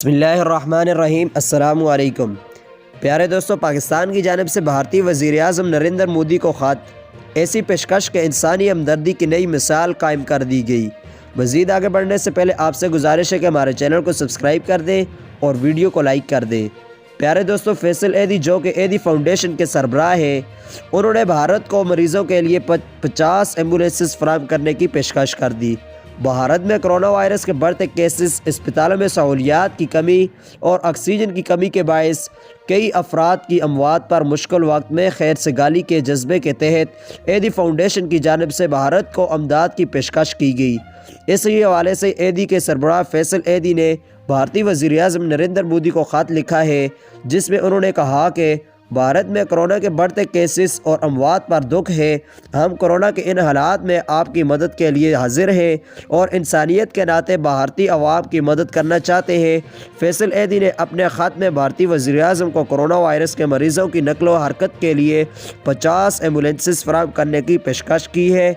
بسم اللہ الرحمن الرحیم۔ السلام علیکم پیارے دوستو، پاکستان کی جانب سے بھارتی وزیر اعظم نریندر مودی کو خط، ایسی پیشکش کہ انسانی ہمدردی کی نئی مثال قائم کر دی گئی۔ مزید آگے بڑھنے سے پہلے آپ سے گزارش ہے کہ ہمارے چینل کو سبسکرائب کر دیں اور ویڈیو کو لائک کر دیں۔ پیارے دوستو، فیصل ایدھی جو کہ ایدھی فاؤنڈیشن کے سربراہ ہیں، انہوں نے بھارت کو مریضوں کے لیے 50 ایمبولینسز فراہم کرنے کی پیشکش کر دی۔ بھارت میں کرونا وائرس کے بڑھتے کیسز، اسپتالوں میں سہولیات کی کمی اور آکسیجن کی کمی کے باعث کئی افراد کی اموات پر مشکل وقت میں خیر سگالی کے جذبے کے تحت ایدھی فاؤنڈیشن کی جانب سے بھارت کو امداد کی پیشکش کی گئی۔ اسی حوالے سے ایدھی کے سربراہ فیصل ایدھی نے بھارتی وزیر اعظم نریندر مودی کو خط لکھا ہے، جس میں انہوں نے کہا کہ بھارت میں کرونا کے بڑھتے کیسز اور اموات پر دکھ ہے۔ ہم کرونا کے ان حالات میں آپ کی مدد کے لیے حاضر ہیں اور انسانیت کے ناطے بھارتی عوام کی مدد کرنا چاہتے ہیں۔ فیصل ایدھی نے اپنے خط میں بھارتی وزیر اعظم کو کرونا وائرس کے مریضوں کی نقل و حرکت کے لیے 50 ایمبولینسز فراہم کرنے کی پیشکش کی ہے۔